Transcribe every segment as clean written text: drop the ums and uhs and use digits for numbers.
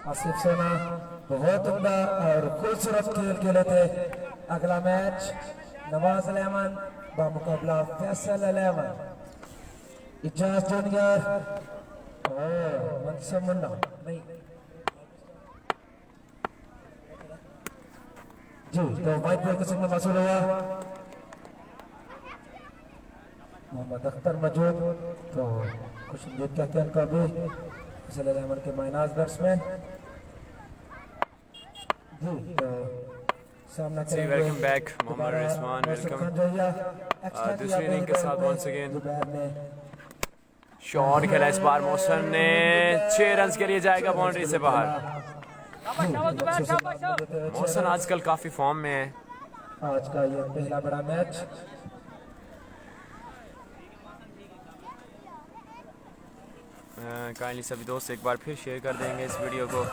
आसिफ सोना बहुत उम्दा और खूबसूरत खेल खेले थे। अगला मैच नवाज अलेमन बामुकाबला फैसल अलेमन। इजाज जूनियर और मनसब मुन्ना नहीं जी, तो वाइट बॉल का सिग्नल वसूल हुआ। मोहम्मद अख्तर मौजूद, तो खुशनजीत कहते हैं उनका भी फैसल अलेमन के माइनाज बैट्समैन जी। तो सामना जी, welcome back Mohammad Rizwan, welcome दूसरी इनिंग के साथ वंस अगेन शॉट खेला इस बार मोहसन ने 6 रन के लिए, जाएगा बाउंड्री से बाहर। मोहसन आजकल काफी फॉर्म में है। आज का ये पहला बड़ा मैच। काइंडली सभी दोस्त एक बार फिर शेयर कर देंगे इस वीडियो को।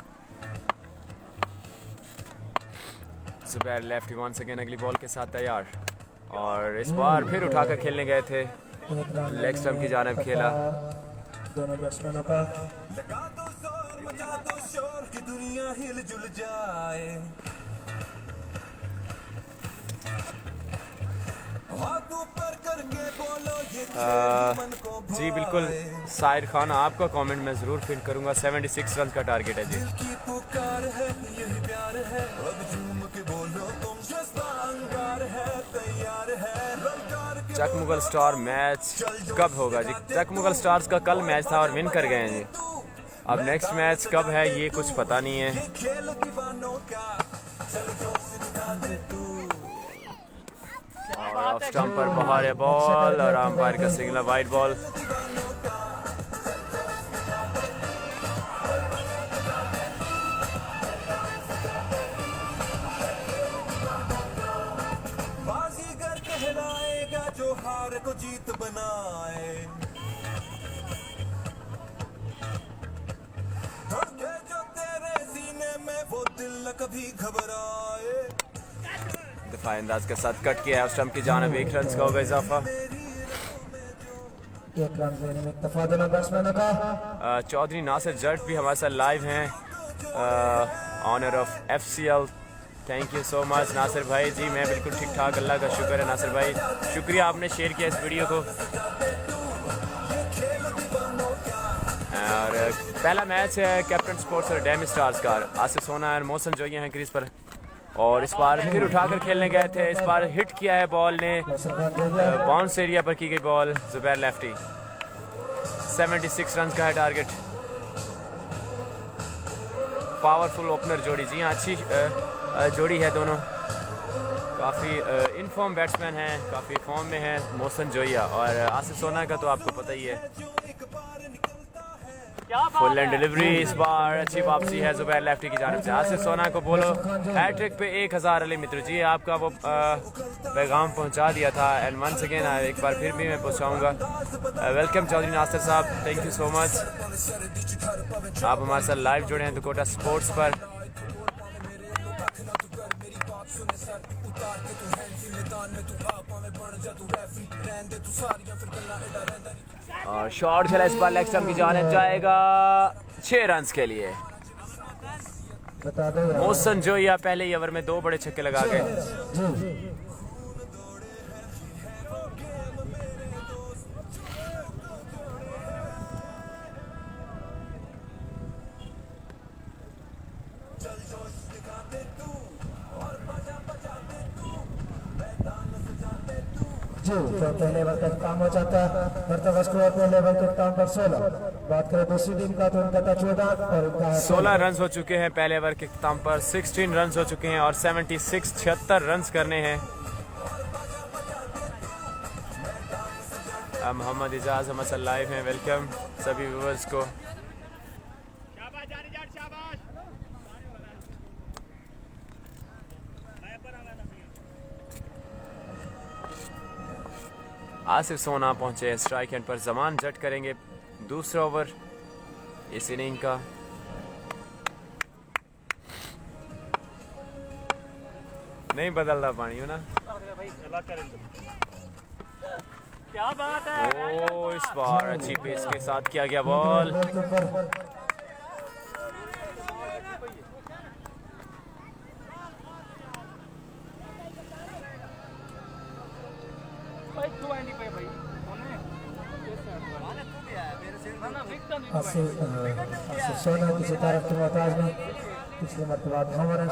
जुबैर लेफ्टी वंस अगेन अगली बॉल के साथ तैयार, और इस बार फिर उठाकर खेलने गए थे, लेग स्टंप की जानिब खेला। दोनों बैट्समैनों का जी बिल्कुल साहिर खान, आपका कमेंट मैं ज़रूर फिल करूंगा। 76 रन का टारगेट है जी। चक मुगल स्टार मैच कब होगा जी? चक मुगल स्टार्स का कल मैच था और विन कर गए हैं जी। अब नेक्स्ट मैच कब है ये कुछ पता नहीं है। और ऑफ स्टंप पर बाहर है बॉल और अंपायर का सिग्नल वाइड बॉल। जो हार को जीत बनाए, धड़के जो तेरे सीने में वो दिल कभी घबराए। दिफाई अंदाज के साथ कट किया है, स्टंप की जानिब 1 रन का होगा इजाफा। चौधरी नासिर जट भी हमारे साथ लाइव हैं, owner of FCL। Thank you so much Nasir भाई जी। मैं बिल्कुल ठीक ठाक, अल्लाह का शुक्र है नासिर भाई, शुक्रिया आपने शेयर किया इस वीडियो को। और पहला मैच है कैप्टन स्पोर्ट्स और डैम स्टार्स का। आसिफ सोना और मोहसन जो ये हैं क्रीज पर, और इस बार फिर उठाकर खेलने गए थे। इस बार हिट किया है बॉल ने, बाउंस एरिया पर की गई बॉल। जुबैर लेफ्टी, 76 रन का है टारगेट। पावरफुल ओपनर जोड़ी, जी हाँ अच्छी जोड़ी है दोनों। काफ़ी इनफॉर्म बैट्समैन हैं, काफ़ी फॉर्म में है मोहसन जोइया, और आसिफ सोना का तो आपको पता ही है। फुल एंड डिलीवरी, इस बार अच्छी वापसी है जुबैर लेफ्टी की जानिब से। आसिफ सोना को बोलो हैट्रिक पे 1000 अली मित्र जी, आपका वो पैगाम पहुंचा दिया था। एंड वंस अगेन एक बार फिर भी मैं पहुंचाऊंगा। वेलकम चौधरी नासिर साहब, थैंक यू सो मच। आप हमारे साथ लाइव जुड़े हैं दुकोटा स्पोर्ट्स पर। और शॉट खेला इस बार लेग स्टंप की जानिब, जाएगा 6 रन के लिए। मोहसन जोइया पहले ही ओवर में 2 बड़े छक्के लगा गए। जी, तो पहले ओवर का काम हो जाता है। मरतबा स्कोर पहले ओवर के काम पर 16। बात करें दूसरी टीम का तो उनका था 14 और उनका 16 रन हो चुके हैं पहले ओवर के अख्ताम पर। 16 रन हो चुके हैं और 76 रन करने हैं। मोहम्मद इजाज हमारे साथ लाइव हैं, वेलकम सभी व्यूअर्स को। आसिफ सोना पहुंचे स्ट्राइक एंड पर। जमान जट करेंगे दूसरा ओवर इस इनिंग का। नहीं बदलता पानी हो ना, क्या बात है। ओ इस बार अच्छी पेस के साथ किया गया बॉल। आसिफ सोना किसी तरफ के मोहताज नहीं, पिछले मरतबा हमारा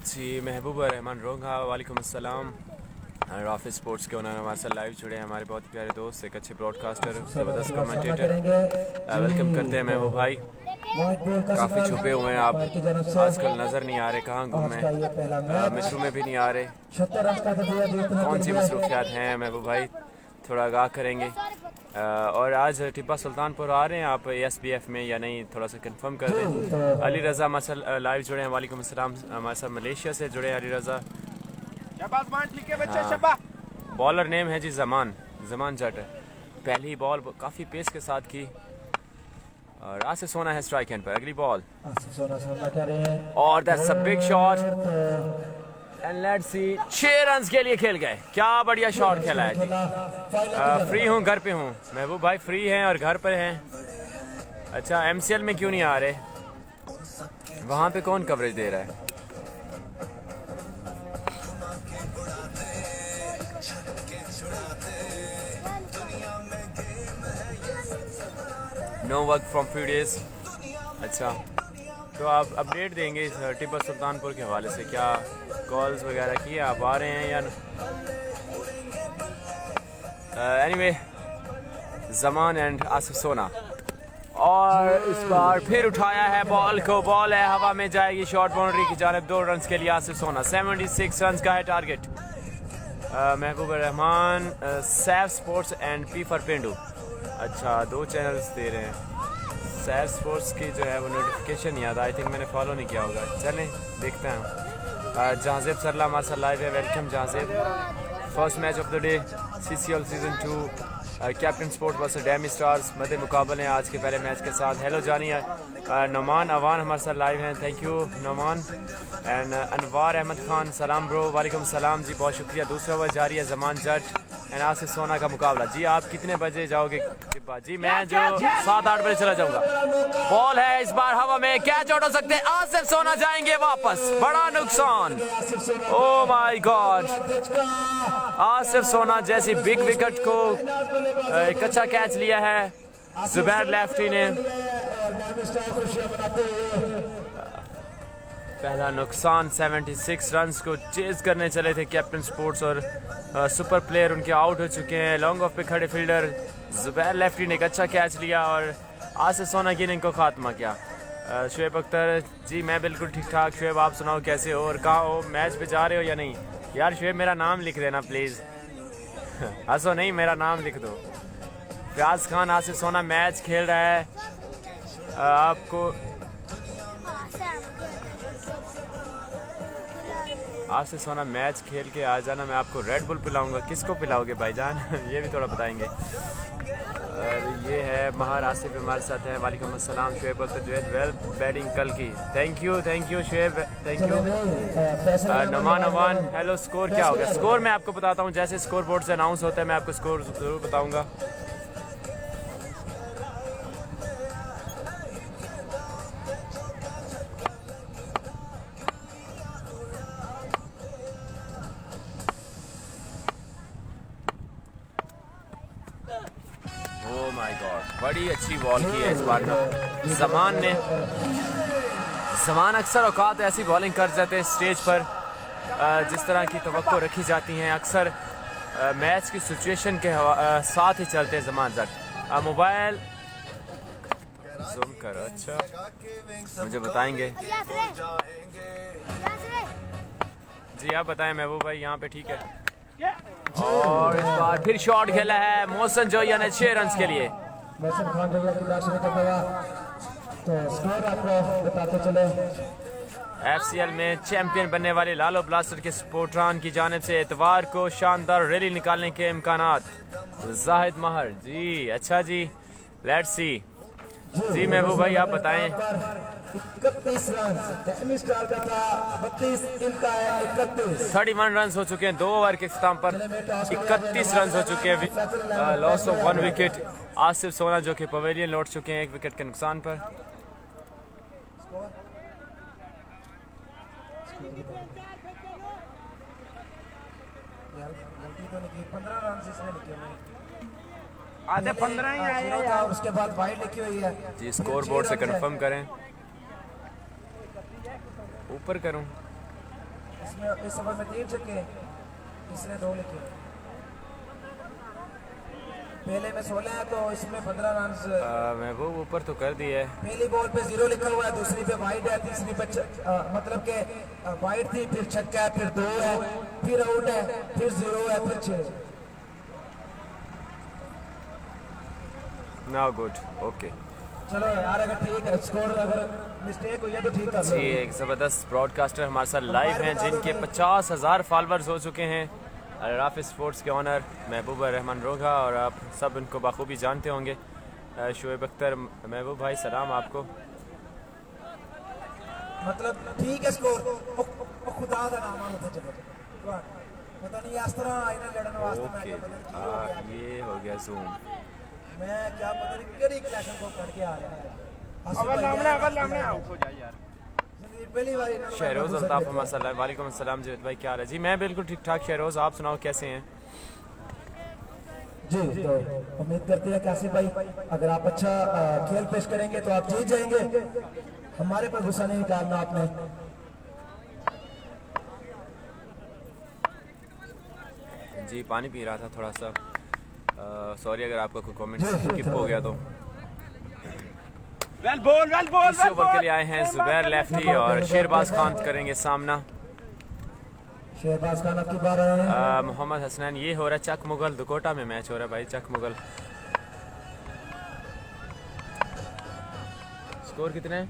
जी महबूब रहमान रोंगा, वालेकुम अस्सलाम। राफी स्पोर्ट्स के ओनर हमारे साथ लाइव जुड़े हैं, हमारे बहुत प्यारे दोस्त, एक अच्छे ब्रॉडकास्टर, ज़बरदस्त कमेंटेटर। वेलकम करते हैं महबूब भाई। काफ़ी छुपे हुए हैं आप, आजकल नज़र नहीं आ रहे, कहाँ गुम हैं, मिसरू में भी नहीं आ रहे, कौन सी मसरूफियात हैं महबूब भाई, थोड़ा आगाह करेंगे। और आज टिब्बा सुल्तानपुर आ रहे हैं आप SBF में या नहीं, थोड़ा सा कंफर्म कर दें। अली रज़ा हमारे साथ लाइव जुड़े हैं, वालेकुम अस्सलाम। हमारे साथ मलेशिया से जुड़े हैं अली रज़ा। बॉलर नेम है जी जमान जट। पहली बॉल काफ़ी पेस के साथ की और आसिफ सोना है स्ट्राइक एंड पर। अगली बॉल और that's a big shot and let's see, 6 run के लिए खेल गए, क्या बढ़िया शॉट खेला है जी। फ्री हूँ, घर पे हूँ महबूब भाई, फ्री हैं और घर पर हैं। अच्छा MCL में क्यों नहीं आ रहे, वहाँ पे कौन कवरेज दे रहा है? No work from few days. अच्छा तो आप अपडेट देंगे इस टिब्बा सुल्तानपुर के हवाले से, क्या कॉल्स वगैरह किए, आप आ रहे हैं या एनीवे जमान एंड आसिफ सोना। और इस बार फिर उठाया है बॉल को, बॉल है हवा में जाएगी, शॉर्ट बाउंड्री की जानिब 2 रन के लिए आसिफ सोना। 76 रन का है target. Mehboob Rahman, Saif sports and P for पेंडू। अच्छा 2 चैनल्स दे रहे हैं। सैफ स्पोर्ट्स की जो है वो नोटिफिकेशन नहीं आता, आई थिंक मैंने फॉलो नहीं किया होगा। चलें देखते हैं। जहाज़ेब सरला हमारे साथ लाइव है, welcome Jahanzeb. First match of the day CCL season 2 captain sport versus डैमी स्टार्स, मध्य मुकाबले हैं आज के पहले मैच के साथ। हेलो जानिए, नोमान अवान हमारे साथ लाइव हैं, thank you Noman. And Anwar Ahmad Khan, सलाम ब्रो। वालेकुम सलाम जी, बहुत शुक्रिया। दूसरा ओवर जारी है, जमान जट एंड आसिफ सोना का मुकाबला। जी आप कितने बजे जाओगे टिब्बा? जी मैं जो 7-8 बजे चला जाऊंगा। बॉल है इस बार हवा में, कैच आउट हो सकते हैं, आसिफ सोना जाएंगे वापस, बड़ा नुकसान। ओ माय गॉड, आसिफ सोना जैसी बिग विकेट को एक अच्छा कैच लिया है जुबैर लेफ्टी ने। पहला नुकसान। 76 रन को चेज करने चले थे कैप्टन स्पोर्ट्स और सुपर प्लेयर उनके आउट हो चुके हैं। लॉन्ग ऑफ पे खड़े फील्डर जुबैर लेफ्टी ने एक अच्छा कैच लिया और आसिफ सोना की इनिंग को खात्मा किया। शुएब अख्तर जी मैं बिल्कुल ठीक ठाक। शुएब आप सुनाओ कैसे हो और कहाँ हो, मैच पे जा रहे हो या नहीं? यार शुएब मेरा नाम लिख देना प्लीज़। हंसो नहीं, मेरा नाम लिख दो। फयाज खान, आसिफ सोना मैच खेल रहा है, आपको आसिफ सोना मैच खेल के आ जाना, मैं आपको रेड बुल पिलाऊंगा। किसको पिलाओगे भाईजान? ये भी थोड़ा बताएंगे। और ये है महार आसिफ हमारे साथ है, वालेकुम अस्सलाम। शुएब अख्तर वेल बैटिंग कल की, thank you Shoaib, thank you. Naman Awan hello. Score क्या हो गया? स्कोर मैं आपको बताता हूँ, जैसे स्कोर बोर्ड से अनाउंस होता है मैं आपको स्कोर ज़रूर बताऊँगा। बड़ी अच्छी बॉल की है इस बार ना जमान ने। जमान अक्सर औकात ऐसी बॉलिंग कर जाते हैं स्टेज पर जिस तरह की तवक्को रखी जाती हैं, अक्सर मैच की सिचुएशन के साथ ही चलते हैं जमान जट। मोबाइल जूम करो, अच्छा मुझे बताएंगे जी, आप बताएं महबूब भाई यहाँ पे ठीक है। और इस बार फिर शॉट खेला है मोहसिन जोया ने 6 रन के लिए। मोहसिन खान भैया की बात शुरू कर देगा तो स्कोर आपको बताते चले। FCL में चैंपियन बनने वाले लालो ब्लास्टर के स्पोर्ट्रान की जानिब से इतवार को शानदार रैली निकालने के इम्कानात। जाहिद महर जी, अच्छा जी, लेट्स सी। जी महबूब भाई आप बताएं। 31 रन डैमी स्टार का था, 32 इनका है 31। 31 रन हो चुके हैं 2 ओवर के इख्तिताम पर, 31 रन हो चुके हैं। Loss of 1 wicket. आसिफ सोना जो कि पवेलियन लौट चुके हैं 1 विकेट के नुकसान पर। यार गलती तो नहीं की, 15 रन इसने लिखे हुए हैं। आधे 15 ही आए जीरो था और उसके बाद वाइड लिखी हुई है। जी स्कोर बोर्ड से कंफर्म करें। ऊपर करूं? इसमें इस ओवर में 3 छक्के, इसने 2 लिखे। पहले में 16 है तो इसमें 15 रन। महबूब ऊपर तो कर दिया है। पहली बॉल पे 0 लिखा हुआ है, दूसरी पे वाइड है, तीसरी पे मतलब के वाइड थी, फिर छक्का है, फिर 2 है, फिर आउट है, फिर 0 है, फिर 6। Now good, okay. चलो यार, अगर ठीक है स्कोर, अगर मिस्टेक हुई है तो ठीक कर लो। जी एक ज़बरदस्त ब्रॉडकास्टर हमारे साथ लाइव हैं जिनके 50,000 फॉलोअर्स हो चुके हैं। राफिज स्पोर्ट्स के ऑनर महबूब रहमान रोगा, और आप सब उनको बखूबी जानते होंगे। शुएब अख्तर। महबूब भाई सलाम आपको। मतलब ठीक है स्कोर, खुदा का नाम होता चलो पता नहीं इस तरह आईने लड़ने वास्ते ओके ये हो गया जूम। मैं क्या पता नहीं केड़ी क्लैशन को करके आ रहा है। अगर लामने आउट हो जाए यार। पहली बार शहरोज़ अल्ताफ़ मसला। वालेकुम अस्सलाम जावेद भाई, क्या हाल है? जी मैं बिल्कुल ठीक ठाक। शहरोज़ आप सुनाओ कैसे हैं? जी तो उम्मीद करते हैं कासिफ भाई, अगर आप अच्छा खेल पेश करेंगे तो आप जीत जाएंगे। हमारे पर गुस्सा नहीं निकालना आपने। जी पानी पी रहा था थोड़ा सा। सॉरी अगर आपका कोई कमेंट स्किप हो गया तो। वेल बॉल इस ओवर के लिए आए हैं जुबैर लेफ्टी और शेरबाज खान करेंगे सामना। शेरबाज खान आपकी बार आए हैं। मोहम्मद हसनैन। ये हो रहा है चक मुगल दुकोटा में मैच हो रहा है भाई, चक मुगल। स्कोर कितने हैं?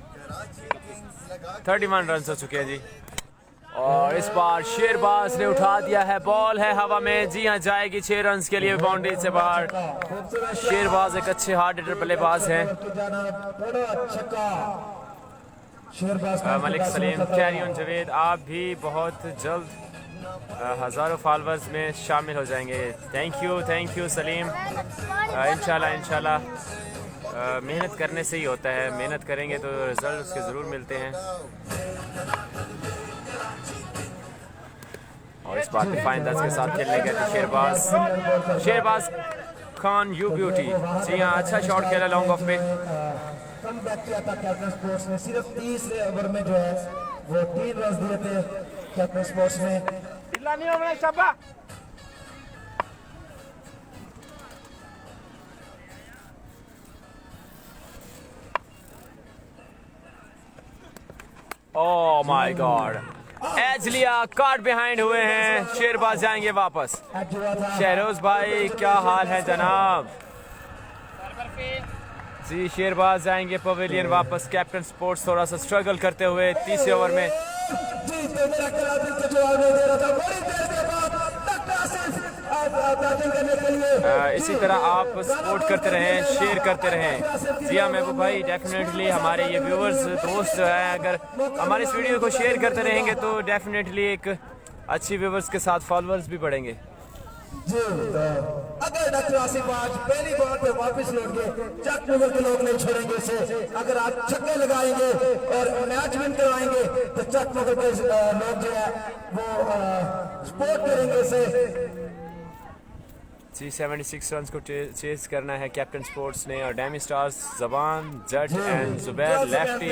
31 रन हो चुके हैं जी। और इस बार शेरबाज ने उठा दिया है, बॉल है हवा में। जी हाँ जाएगी 6 रन के लिए बाउंड्री से बाहर। शेरबाज एक अच्छे हार्ड हिटर बल्लेबाज हैं। मलिक सलीम। कैरियन जावेद आप भी बहुत जल्द हज़ारों फॉलोअर्स में शामिल हो जाएंगे। Thank you Salim. इंशाल्लाह मेहनत करने से ही होता है, मेहनत करेंगे तो रिजल्ट उसके ज़रूर मिलते हैं। और इस बार डिफाइन अंदाज के साथ खेलने गए थे शेरबाज खान यू ब्यूटी। जी हाँ अच्छा शॉट खेला लॉन्ग ऑफ पे। कम बैक किया था कैप्टन स्पोर्ट्स ने, सिर्फ 30 ओवर में जो है वो 3 रन दिए थे कैप्टन स्पोर्ट्स ने। नहीं होना शाबा। ओह माय गॉड, एज लिया, कार्ड बिहाइंड हुए हैं। शेरबाज जाएंगे वापस। शहरोज भाई क्या हाल है जनाब? जी शेरबाज जाएंगे पवेलियन वापस। कैप्टन स्पोर्ट्स थोड़ा सा स्ट्रगल करते हुए 30 ओवर में। इसी तरह आप सपोर्ट करते रहें, शेयर करते रहें। जी हाँ महबूब भाई डेफिनेटली हमारे ये व्यूअर्स दोस्त जो हैं अगर हमारे इस वीडियो को शेयर करते रहेंगे तो डेफिनेटली एक अच्छी व्यूअर्स के साथ फॉलोअर्स भी बढ़ेंगे। जी अगर डॉक्टर आसिफ आज पहली बॉल पे वापस लौट गए, चक मुगल के लोग नहीं छोड़ेंगे इसे। अगर आप छक्के लगाएंगे और मैच विन करवाएंगे तो चक मुगल के लोग जो है वो सपोर्ट करेंगे इसे। जी 76 रन को चेस करना है कैप्टन स्पोर्ट्स ने। और डैमी स्टार्स जबान जट एंड जुबैर लेफ्टी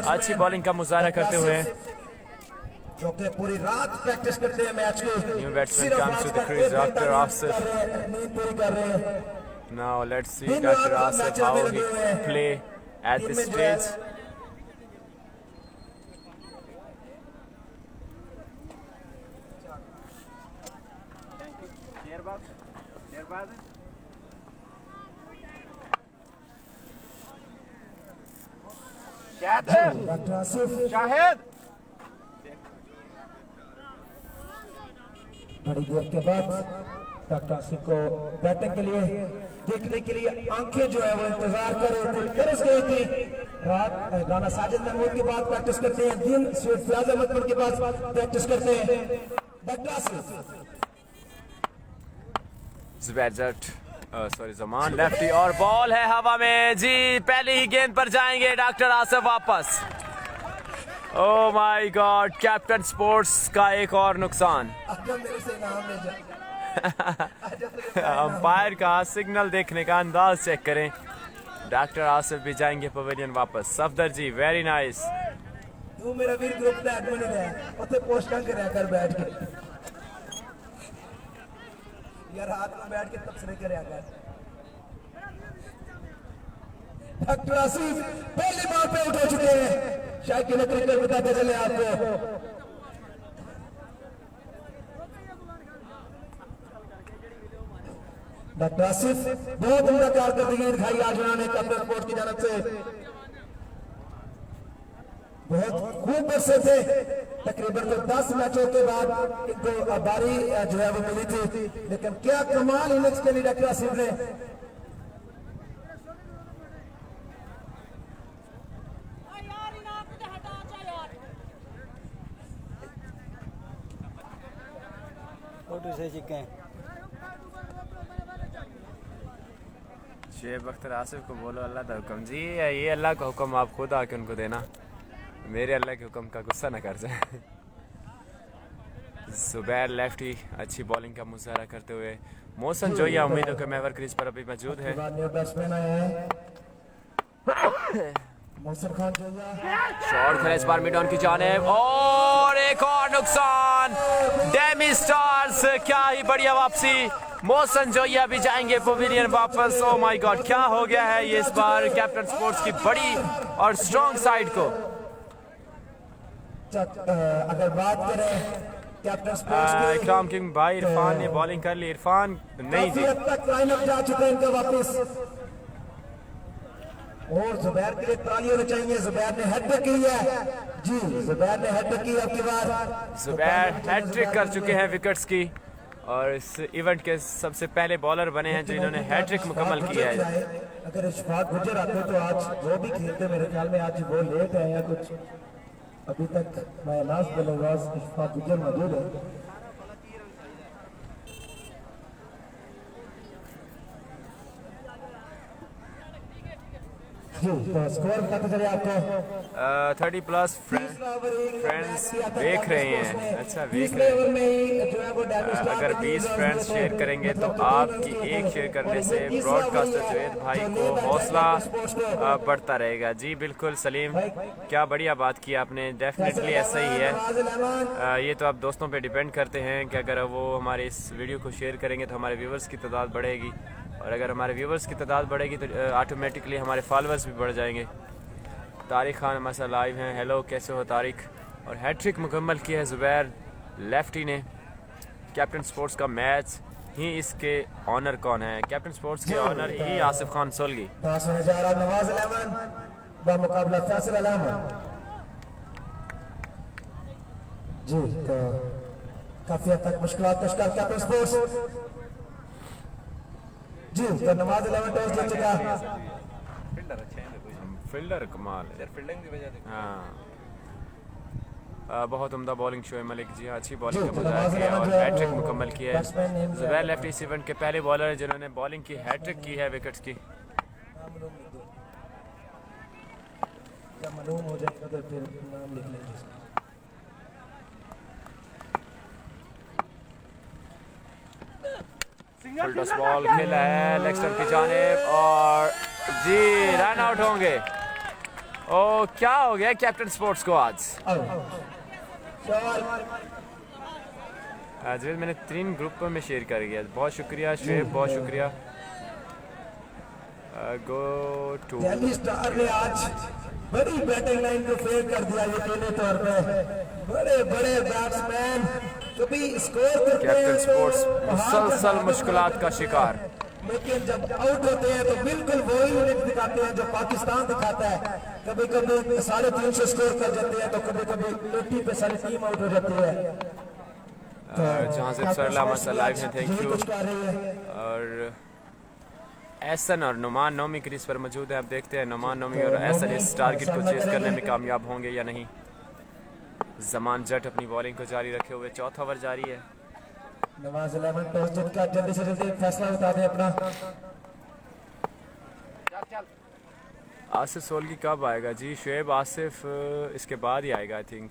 अच्छी बॉलिंग का मुजाहरा करते हुए जो कि पूरी रात प्रैक्टिस करते हैं मैच को। New batsman comes to the crease doctor Asif. Now let's see doctor Asif how he play at this stage. Doctor Asif Shahid बड़ी देर के बाद डॉक्टर आसिफ को बैटिंग के लिए देखने के लिए आंखें जो है वो इंतजार कर रहे थे, तरस गई थी। रात राना साजिद महमूद के बाद प्रैक्टिस करते हैं, दिन फयाज अहमद के बाद प्रैक्टिस करते हैं डॉक्टर आसिफ। जुबैर जट सॉरी जमान लेफ्टी और बॉल है हवा में। जी पहली ही गेंद पर जाएंगे डॉक्टर आसिफ वापस। Oh my God, captain sports का एक और नुकसान। आजा मेरे से नाम ले जा। अंपायर का सिग्नल देखने का अंदाज चेक करें। डॉक्टर आसिफ भी जाएंगे पवेलियन वापस। सफदर जी वेरी नाइस। तू मेरा वीर ग्रुप का एडमिन है, उत्ते पोस्टां करया कर बैठ के यार, हाथ में बैठ के तबसरे करया कर। डॉक्टर आसिफ पहली बार पे उठ चुके हैं, शायद कि क्रिकेट बताते चले आपको। डॉक्टर आसिफ बहुत उम्दा कारकर्दगी दिखाई आज उन्होंने कैप्टन स्पोर्ट्स की जानब से। बहुत खूब बरसे थे, तकरीबन तो 10 मैचों के बाद इनको बारी जो है वो मिली थी, लेकिन क्या कमाल इनिंग्स के लिए डॉक्टर आसिफ ने। शेब अख्तर आसिफ को बोलो अल्लाह का हुक्म। जी ये अल्लाह का हुक्म आप खुद आके उनको देना, मेरे अल्लाह के हुक्म का गुस्सा ना कर जाए। जुबैर लेफ्टी अच्छी बॉलिंग का मुजाहरा करते हुए। मोहसन जोया उम्मीद है कि महवर क्रीज पर अभी मौजूद है। शॉट खेला इस बार मिड ऑन की जानिब और एक और नुकसान। डेमी स्टार्स क्या ही बढ़िया वापसी। मोहसन जोया भी जाएंगे पवेलियन वापस। ओ माय गॉड, क्या हो गया है ये इस बार कैप्टन स्पोर्ट्स की बड़ी और स्ट्रॉन्ग साइड को। अगर बात करें कैप्टन स्पोर्ट्स की, इकराम किंग भाई, इरफान ने बॉलिंग कर ली। इरफान नहीं जी, अब तक लाइनअप जा चुके हैं इनका वापस। और जुबैर के लिए ताली होनी चाहिए, जुबैर ने हैट्रिक की है जी, जुबैर ने हैट्रिक की अब की बार। जुबैर हैट्रिक कर चुके हैं विकेट्स की और इस इवेंट के सबसे पहले बॉलर बने हैं जिन्होंने हैट्रिक मुकम्मल किया है। अगर इशफाक गुजर आते तो आज वो भी खेलते, मेरे ख्याल में आज वो लेट है या कुछ। अभी तक मैं लास्ट बल्लेबाज इशफाक गुजर मौजूद है। जी, तो स्कोर बताते चले आपको। 30 प्लस फ्रेंड्स देख रहे हैं। अच्छा देख रहे हैं। अगर 20 फ्रेंड्स शेयर करेंगे तो आपकी एक शेयर करने से ब्रॉडकास्टर जुवेद भाई को हौसला बढ़ता रहेगा। जी बिल्कुल सलीम, क्या बढ़िया बात की आपने। डेफिनेटली ऐसा ही है। ये तो आप दोस्तों पे डिपेंड करते हैं कि अगर वो हमारे इस वीडियो को शेयर करेंगे तो हमारे व्यूवर्स की तादाद बढ़ेगी, और अगर हमारे व्यूवर्स की तादाद बढ़ेगी तो ऑटोमेटिकली हमारे फॉलोअर्स भी बढ़ जाएंगे। तारिक खान हमारे साथ लाइव हैं। हेलो, कैसे हो तारिक। और हैट्रिक मुकम्मल किया है जुबैर लेफ्टी ने। कैप्टन स्पोर्ट्स का मैच ही इसके ऑनर कौन है? कैप्टन स्पोर्ट्स के ऑनर ही आसिफ खान सोलगी। नवाज अहमद बमुकाबला फैसल अहमद जी, तो काफी हद तक मुश्किलात का शिकार कैप्टन स्पोर्ट्स जी। तो नवाज अहमद टॉस जीत चुका। फील्डर कमाल है। हाँ, बहुत उम्दा बॉलिंग शोएब मलिक जी, हाँ अच्छी बॉलिंग का मुजाहरा किया और हैट्रिक मुकम्मल किया है। जुबैर लेफ्टी इस इवेंट के पहले बॉलर हैं जिन्होंने बॉलिंग की हैट्रिक की है विकेट्स की। जब मालूम हो जाएगा तो फिर नाम लिख लेंगे। फुल टॉस बॉल खेला है लेग स्टंप की जानिब और जी रन आउट होंगे। ओ क्या हो गया कैप्टन स्पोर्ट्स को आज। आज मैंने 3 ग्रुपों में शेयर कर दिया। बहुत शुक्रिया शेब, बहुत शुक्रिया। गो टू दिल्ली स्टार ने आज बड़ी बैटिंग लाइन को फेल कर दिया यकीनी तौर पे। बड़े बड़े बैट्समैन कभी स्कोर करते हैं कैप्टन स्पोर्ट्स मुसलसल मुश्किलात का शिकार, लेकिन जब आउट होते हैं तो बिल्कुल वही इनिंग्स दिखाते हैं जो पाकिस्तान दिखाता है। कभी कभी 350 स्कोर कर जाते हैं तो कभी कभी 80 पे सारी टीम आउट हो जाती है। जहाँ से सरला मसा लाइव है, थैंक यू। और एहसन और नुमान नोमी क्रीज पर मौजूद है। आप देखते हैं नुमान नोमी और एहसन इस टारगेट को चेस करने में कामयाब होंगे या नहीं। जमान जट अपनी बॉलिंग को जारी रखे हुए, चौथा ओवर जारी है। नवाज अहमद टॉस जीतकर जल्दी से जल्दी फैसला बता दें अपना। आसिफ सोलगी कब आएगा जी? शुएब आसिफ इसके बाद ही आएगा I think.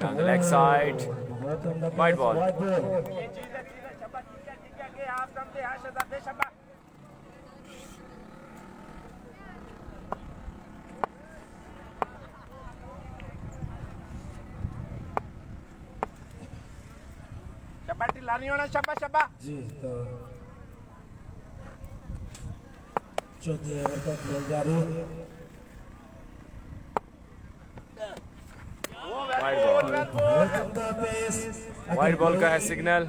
Down the leg side, बहुत उम्दा wide pace, ball. Wide ball. शब्बा ठीक है के आप समझे हां शब्बा दे शब्बा शब्बा ढीला नहीं होना शब्बा शब्बा जी तो चौथे ओवर का खेल जारी। वाइड बॉल, बहुत उम्दा पेस। वाइड बॉल का है सिग्नल।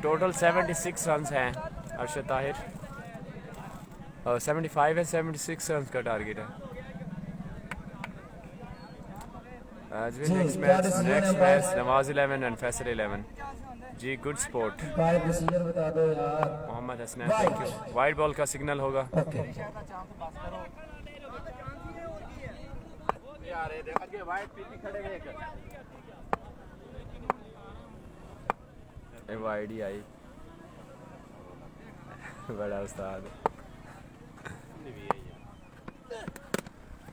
टोटल 76 रन हैं अरशद ताहिर, और 75 है, 76 रन का टारगेट है। Next match Nawaz 11 and Faisal 11 जी। गुड स्पोर्ट बाय डिसीजन बता दो यार। Mohammad Hasnain, thank you. Wide ball का सिग्नल होगा। ओके यार ये देख आगे वाइट पीछे खड़े हुए वाइड ही आई, बड़ा उस्ताद।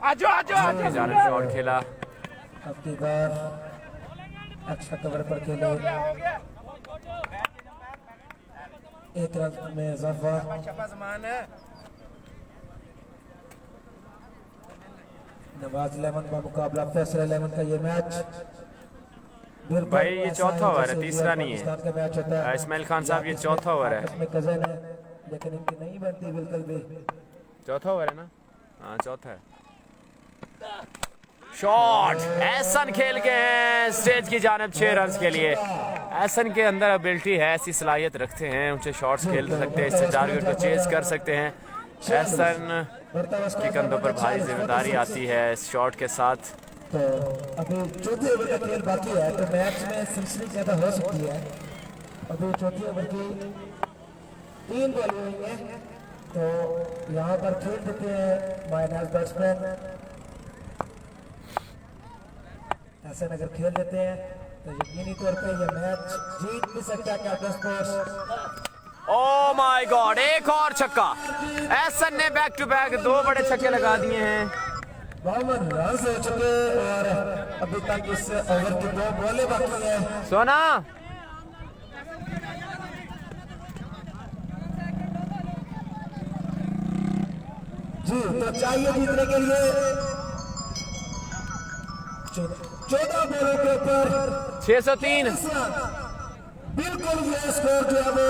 आजो आजो आजो जानब शॉट खेला, अब की बार एक्स्ट्रा कवर पर खेले। एक रन में इजाफा। शब्बा ज़मान है नवाज 11 का मुकाबला फैसल 11 का ये मैच बिल्कुल भाई ये ऐसा चौथा ही ओवर है, जैसे तीसरा नहीं है। पाकिस्तान का मैच होता है। इस्माइल खान साहब ये चौथा ओवर है। इसमें कजन है लेकिन इनकी नहीं बनती बिल्कुल भी। चौथा ओवर है ना? हाँ चौथा है। शॉट, एहसन खेल के हैं स्टेज की जानब 6 रन के लिए। एहसन के अंदर एबिलिटी है, ऐसी सलाहियत रखते हैं, ऊंचे शॉट्स खेल सकते हैं, इससे टारगेट को चेज कर सकते हैं। एहसन की कंधों पर भारी जिम्मेदारी आती है इस शॉट के साथ। तो अभी चौथे ओवर का खेल बाकी है तो मैच में सिलसिले ज्यादा हो सकती है। अभी चौथे ओवर की 3 बॉल हुई हैं तो यहाँ पर खेल देते हैं माइनस बैट्समैन। ऐसे अगर खेल देते हैं तो यकीनी तौर पे ये मैच जीत भी सकता है captain sports. Oh my God, एक और छक्का। एहसन ने बैक टू बैक 2 बड़े छक्के लगा दिए हैं। 52 रन हो चुके और अभी तक इस ओवर की 2 बॉलें बाकी हैं। सोना जी तो चाहिए जीतने के लिए 14 बॉलों के ऊपर 603। बिल्कुल ये स्कोर जो है वो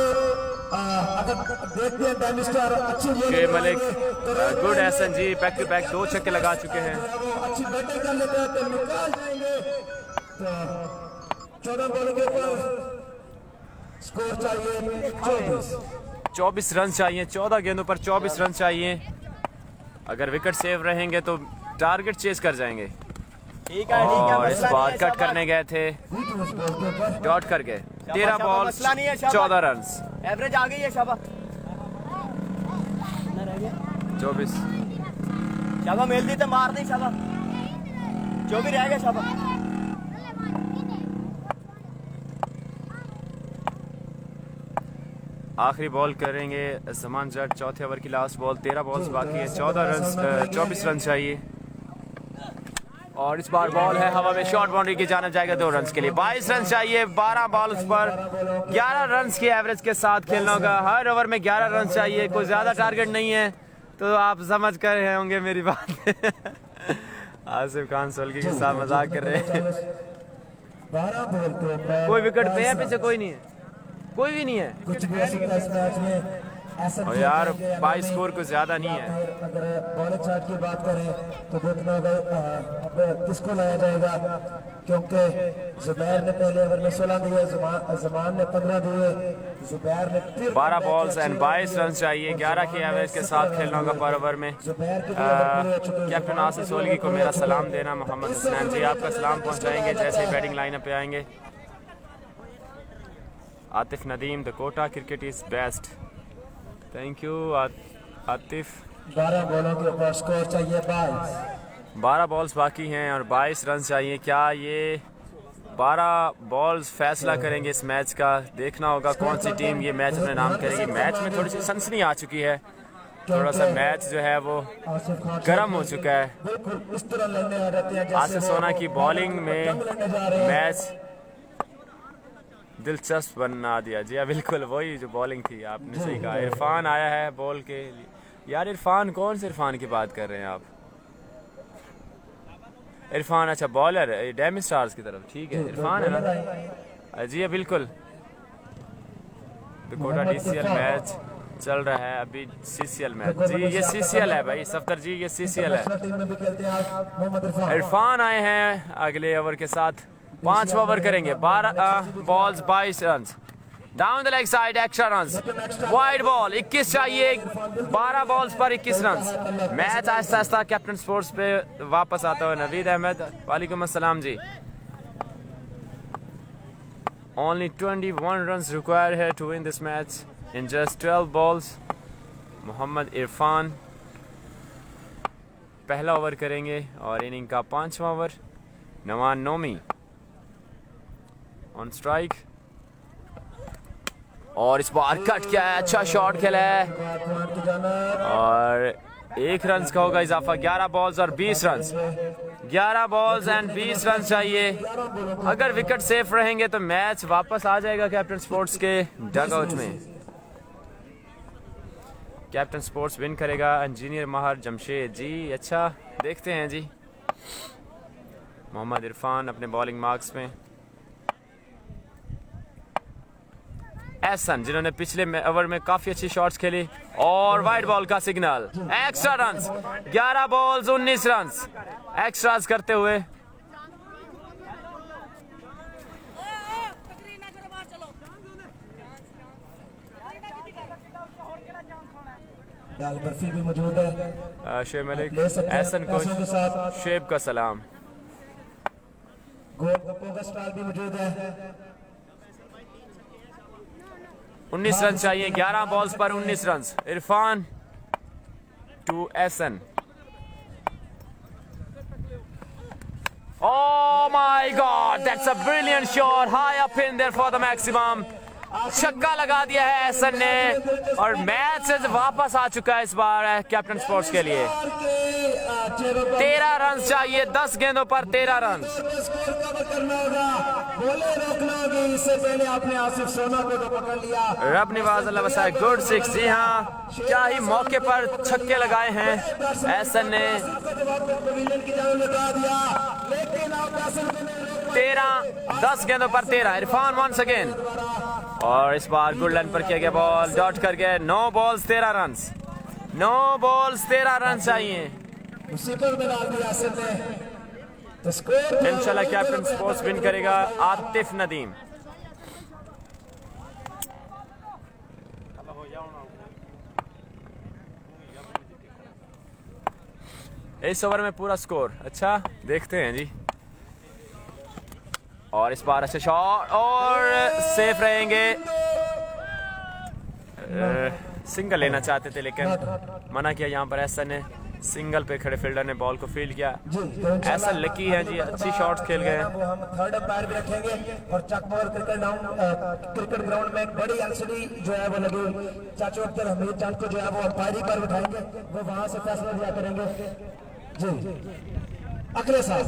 अगर देखते हैं टाइम स्टार अच्छी Shoaib Malik, good Ehsan ji, back to back 2 छक्के लगा चुके हैं। वो अच्छी बैटिंग कर लेते हैं तो निकाल जाएंगे। तो 14 बॉलों के ऊपर स्कोर चाहिए 24 रन चाहिए, 14 गेंदों पर 24 रन चाहिए। अगर विकेट सेव रहेंगे तो टारगेट चेस कर जाएंगे। ठीक है और इस बार कट करने गए थे डॉट करके। 13 बॉल 14 रन, एवरेज आ गई है शाबा 24। शाबा मेल दी तो मार दी शाबा जो भी रह गया शाबा। आखिरी बॉल करेंगे जमान जट, चौथे ओवर की लास्ट बॉल। 13 बॉल्स बाकी है, 24 रन चाहिए। और इस बार बॉल है हवा में, शॉर्ट बाउंड्री की जाना जाएगा 2 रन के लिए। 22 रन चाहिए 12 बॉल्स पर 11 रन की एवरेज के साथ खेलना होगा। हर ओवर में 11 रन चाहिए, कोई ज्यादा टारगेट नहीं है तो आप समझ कर रहे होंगे मेरी बात। आसिफ खान सोलगी के साथ मजाक कर रहे हैं। 12 बॉल के ऊपर कोई विकेट पे है, पीछे कोई नहीं है, कोई भी नहीं है। कुछ भी हो सकता है इस मैच में। ऐसा और यार 22 स्कोर कुछ ज़्यादा नहीं है। अगर बॉलिंग चार्ट की बात करें तो देखना होगा अब किसको लाया जाएगा, क्योंकि जुबैर ने पहले ओवर में 16 दिए, जमान ने 15 दिए, जुबैर ने 12 बॉल्स एंड 22 रन चाहिए। 11 की एवरेज के साथ खेलना होगा पर ओवर में। कैप्टन आसिफ सोलगी को मेरा सलाम देना। मोहम्मद हसनैन जी आपका सलाम पहुंचाएंगे जैसे ही बैटिंग लाइनअप पे आएंगे। Atif Nadeem the Kota cricket is best. Thank you Atif. 12 बॉलों के ऊपर स्कोर चाहिए 22। 12 बॉल्स बाकी हैं और 22 रन चाहिए। क्या ये 12 बॉल्स फैसला करेंगे इस मैच का? देखना होगा कौन सी टीम ये मैच अपने नाम करेगी। मैच में थोड़ी सी सनसनी आ चुकी है, थोड़ा सा मैच जो है वो गर्म हो चुका है। बिल्कुल इस तरह लड़ने आ जाते हैं जैसे आसिफ सोना की बॉलिंग में मैच दिलचस्प बना दिया। जी हाँ बिल्कुल वही जो बॉलिंग थी, आपने सही कहा। इरफान आया है बॉल के लिए। यार इरफान, कौन से इरफान की बात कर रहे हैं आप? इरफान अच्छा बॉलर है डैमेज स्टार्स की तरफ, ठीक है इरफान है ना? जी हाँ बिल्कुल। कोटा DCL मैच चल रहा है अभी। CCL मैच जी, ये CCL है भाई सफ्तर जी, ये CCL है। टीम में भी खेलते हैं आप मोहम्मद इरफान। इरफान आए हैं अगले ओवर के साथ। 5वां ओवर करेंगे। 12 balls 22 run. Down the leg side extra run. Wide ball 21 चाहिए। 12 बॉल्स पर 21 run. Match Aahista Aahista captain sports पे वापस आता हुआ नवीद अहमद। वालेकुम अस्सलाम जी। Only 21 runs required here to win this match in just 12 balls. Mohammad Irfan पहला ओवर करेंगे और इनिंग का 5वां ओवर। नवान नोमी ऑन स्ट्राइक और इस बार कट किया है। अच्छा शॉट खेला है और 1 रन का होगा इजाफा। 11 बॉल्स और 20 रन। 11 बॉल्स एंड 20 रन चाहिए। अगर विकेट सेफ रहेंगे तो मैच वापस आ जाएगा कैप्टन स्पोर्ट्स के डगआउट में। कैप्टन स्पोर्ट्स विन करेगा। इंजीनियर माहर जमशेद जी अच्छा देखते हैं जी। मोहम्मद इरफान अपने बॉलिंग मार्क्स में। एहसन जिन्होंने पिछले ओवर में काफी अच्छी शॉट्स खेली और वाइड बॉल का signal. Extra run. 11 balls 19 run extras करते हुए। बर्फी भी मौजूद है। शेब मलिक एहसन को शेब का सलाम। गोलगप्पों का स्टॉल भी मौजूद है। 19 रन चाहिए। 11 बॉल्स पर 19 run. Irfan to Ehsan. Oh my God, that's a brilliant shot, high up in there for the maximum. छक्का लगा दिया है एहसन ने और मैच से वापस आ चुका है इस बार कैप्टन स्पोर्ट्स के लिए। 13 रन चाहिए। 10 गेंदों पर 13 रन। रब निवाज अल्लाह वसाए। गुड 6। जी हाँ क्या ही मौके पर छक्के लगाए हैं एहसन ने। 10 गेंदों पर 13। इरफान वंस अगेन और इस बार गुड लाइन पर किया गया बॉल डॉट कर गया। 9 बॉल्स 13 रन। 9 बॉल्स 13 रन चाहिए। इंशाल्लाह कैप्टन स्पोर्ट्स विन करेगा। आतिफ नदीम। इस ओवर में पूरा स्कोर अच्छा देखते हैं जी। और इस बार अच्छा शॉट और सेफ रहेंगे। सिंगल लेना चाहते थे लेकिन मना किया यहाँ पर। ऐसा ने सिंगल पे खड़े फील्डर ने बॉल को फील्ड किया। ऐसा लकी है जी, अच्छी शॉट्स खेल गए। हम थर्ड अंपायर भी रखेंगे और चकमोर क्रिकेट ग्राउंड में एक बड़ी एलसीडी जो है वो लगी। चाचू अख्तर हमीद चांद को जो है वो अंपायरी पर बिठाएंगे, वो वहां से फैसला दिया करेंगे जी अगले साल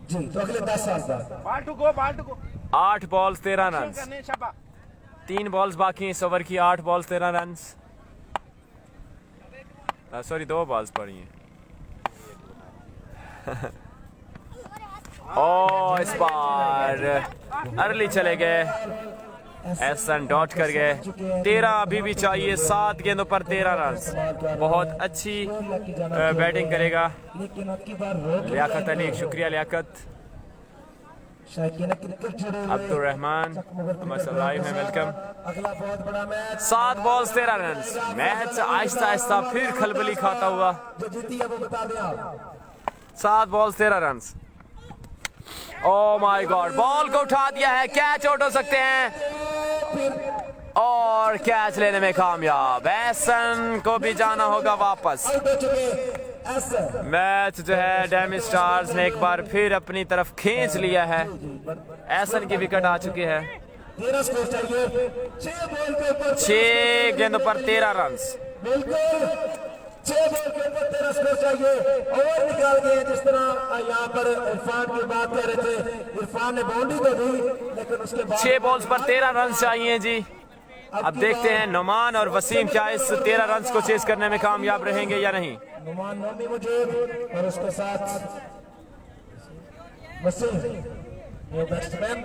जी। तो अगले 10 साल बाद 8 बॉल्स 13 रन। 3 बॉल्स बाकी इस ओवर की। 8 बॉल्स 13 रन। सॉरी 2 बॉल्स पड़ी हैं। ओ इस बार अर्ली चले गए। एहसन डॉट कर गए। 13 अभी भी चाहिए, 7 गेंदों पर 13 रन। बहुत अच्छी बैटिंग करेगा लेकिन अब की बार रोक लियाकत अली। शुक्रिया लियाकत। अब्दुल रहमान लाइव में वेलकम। अगला बहुत बड़ा match 7 balls 13 run. Match Aahista Aahista फिर खलबली खाता हुआ। जो जीती है वो बता दें आप। 7 balls 13 run. Oh my God, ball को उठा दिया है, कैच आउट हो सकते हैं और कैच लेने में कामयाब। एहसन को भी जाना होगा वापस। आउट हो चुके ऐसे मैच जो है डैमेज स्टार्स ने एक बार फिर अपनी तरफ खींच लिया है। एहसन की विकेट आ चुकी है। 13 स्कोर चाहिए। 6 बॉल के ऊपर 6 गेंदों पर 13 रन। बिल्कुल 6 बॉल के ऊपर 13 स्कोर चाहिए। और निकाल गए जिस तरह यहाँ पर इरफान की बात कर रहे थे, इरफान ने बाउंड्री तो दी लेकिन उसके बाद 6 बॉल्स पर 13 रन चाहिए जी। अब देखते हैं नुमान और वसीम क्या इस 13 रन को चेस करने में कामयाब रहेंगे या नहीं। नुमान नोमी मुजीब और उसके साथ वसीम ये बैट्समैन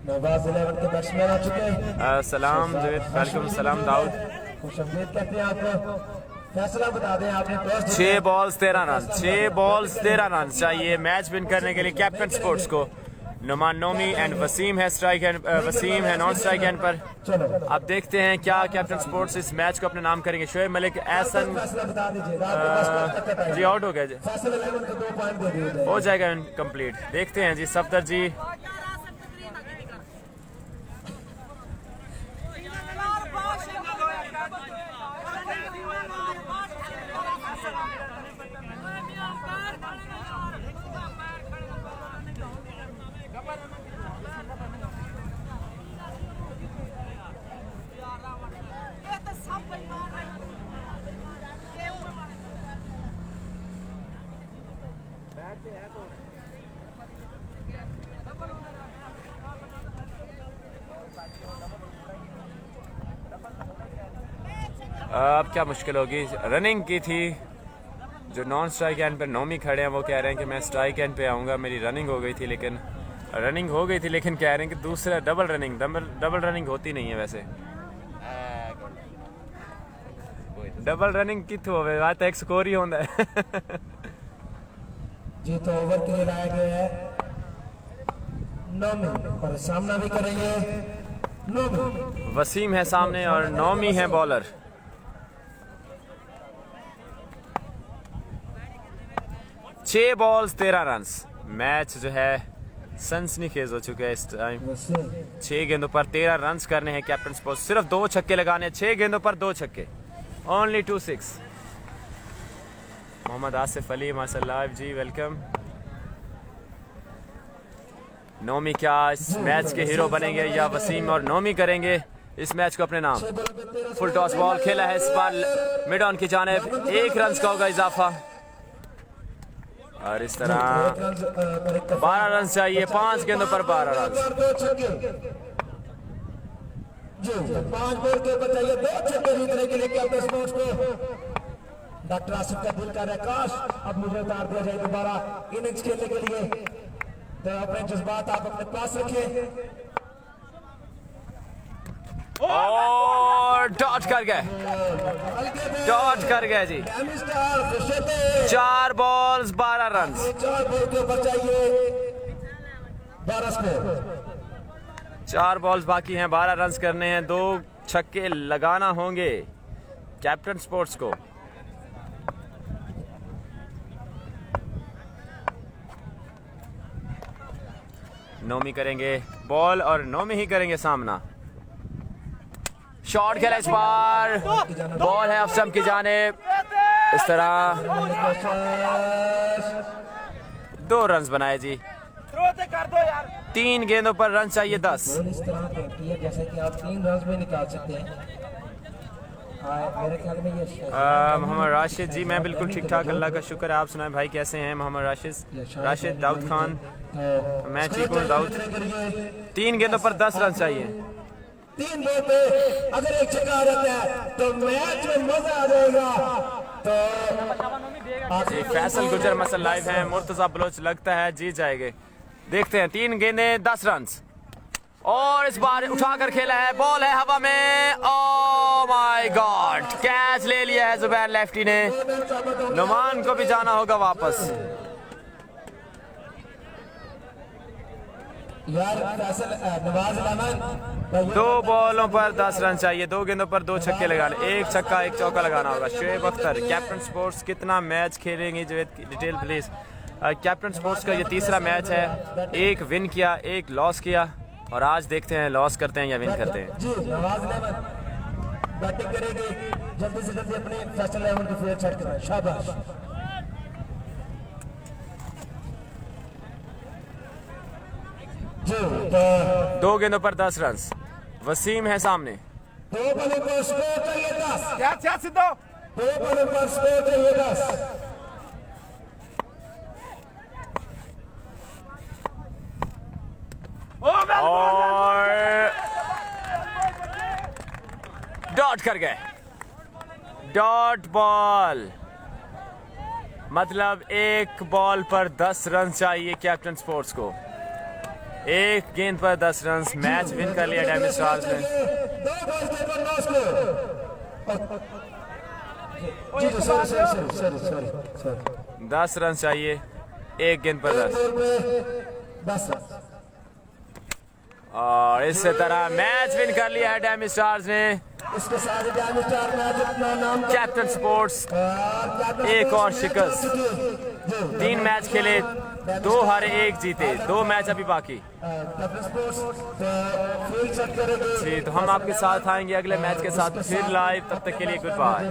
नवाज 11 के बैट्समैन आ चुके हैं। सलाम जुवेद, वेलकम सलाम दाऊद। खुशअमदीद कहते हैं आपको। फैसला बता दें आपने toss 6 balls 13 run. 6 balls 13 run चाहिए मैच विन करने के लिए कैप्टन स्पोर्ट्स को। नुमान नोमी एंड वसीम है स्ट्राइक एंड वसीम है नॉन स्ट्राइक एंड पर। चलो अब देखते हैं क्या कैप्टन स्पोर्ट्स इस मैच को अपने नाम करेंगे। शोएब मलिक एहसन फैसला बता दीजिए। जी आउट हो गया जी, फैसला 11 को 2 पॉइंट दे दिए जाए। हो जाएगा कंप्लीट। देखते हैं जी सफदर जी। अब क्या मुश्किल होगी। रनिंग की थी जो नॉन स्ट्राइक एंड पे नोमी खड़े हैं, वो कह रहे हैं कि मैं स्ट्राइक एंड पे आऊँगा। मेरी रनिंग हो गई थी लेकिन कह रहे हैं कि दूसरा डबल रनिंग होती नहीं है वैसे। डबल रनिंग कितों होवे, बात एक स्कोर ही होता है। जी तो ओवर के लिए लाया गया है नोमी और सामना भी करेंगे नोमी। वसीम है सामने और नोमी है बॉलर। छह बॉल्स 13 रन। मैच जो है सनसनीखेज हो चुका है इस टाइम। 6 गेंदों पर 13 रन करने हैं कैप्टन स्पोर्ट्स। सिर्फ 2 छक्के लगाने, 6 गेंदों पर 2 छक्के, ओनली 2 6। मोहम्मद आसिफ अली माशाल्लाह जी वेलकम। नोमी क्या इस मैच के हीरो बनेंगे या वसीम और नोमी करेंगे इस मैच को अपने नाम। फुल टॉस बॉल खेला है इस बार मिड ऑन की जानिब। 1 रन का होगा इजाफा और इस तरह 12 रन चाहिए। 5 गेंदों पर 12 रन। 5 बॉल के ऊपर चाहिए 2 छक्के जीतने के लिए कैप्टन स्पोर्ट्स को। डॉक्टर आसिफ का दिल का काश अब मुझे उतार दिया जाए दोबारा इनिंग्स खेलने के लिए। तो अपने जज्बात आप अपने पास रखिए। और डॉट कर गए जी। 4 बॉल्स 12 रन। 4 बॉल के ऊपर चाहिए 12 स्कोर। 4 बॉल्स बाकी हैं, 12 रन करने हैं। 2 छक्के लगाना होंगे कैप्टन स्पोर्ट्स को। नोमी करेंगे बॉल और नोमी ही करेंगे सामना। शॉट खेला इस बार, बॉल है ऑफ स्टंप की जानिब। इस तरह 2 रन बनाए जी। 3 गेंदों पर रन चाहिए 10। इस तरह करती है जैसे कि आप 3 रन में निकाल सकते हैं। मेरे ख्याल में ये मोहम्मद राशिद जी मैं बिल्कुल ठीक ठाक, अल्लाह का शुक्र है। आप सुनाए भाई कैसे हैं? मोहम्मद राशिद दाऊद खान, मैं ठीक हूँ दाऊद। 3 गेंदों पर 10 रन चाहिए। 3 बॉल पे अगर एक छक्का आ जाता है तो मैच में मजा आ जाएगा। तो जी फैसल गुजर मसल लाइव हैं। मुर्तजा बलोच लगता है जीत जाएंगे। देखते हैं 3 गेंदें 10 रन। और इस बार उठाकर खेला है, बॉल है हवा में, ओह माय गॉड, कैच ले लिया है जुबैर लेफ्टी ने। नुमान को भी जाना होगा वापस। यार फैसल नवाज अहमद 2 बॉलों पर 10 रन चाहिए, 2 गेंदों पर 2 छक्के लगाने, 1 छक्का 1 चौका लगाना होगा। शुएब अख्तर, कैप्टन स्पोर्ट्स कितना मैच खेलेंगे Javed, detail please. Captain sports का ये तीसरा मैच है, 1 विन किया 1 लॉस किया, और आज देखते हैं लॉस करते हैं या विन करते हैं। जी नवाज अहमद बैटिंग करेंगे, जल्दी से जल्दी अपने फैसल अहमद को फील्ड सेट कराएं, शाबाश। जी 2 गेंदों पर 10 रन। वसीम है सामने। 2 बॉलों पर स्कोर चाहिए 10। क्या सिद्धो 2 बॉलों पर स्कोर चाहिए 10। और डॉट कर गए, डॉट बॉल, मतलब 1 बॉल पर 10 रन चाहिए कैप्टन स्पोर्ट्स को। 1 गेंद पर 10 रन, मैच विन कर लिया डैमेज स्टार्स ने। 2 बॉल पर 9 स्कोर। जी सॉरी 10 रन चाहिए, 1 गेंद पर 10, और इस तरह मैच विन कर लिया है डैमेज स्टार्स ने। इसके साथ डैमेज स्टार मैच अपना नाम कैप्टन स्पोर्ट्स एक और शिकस्त, 3 मैच खेले, 2 हारे 1 जीते, 2 मैच अभी बाकी। जी, तो हम आपके साथ आएंगे अगले मैच के साथ फिर लाइव, तब तक के लिए गुड बाय।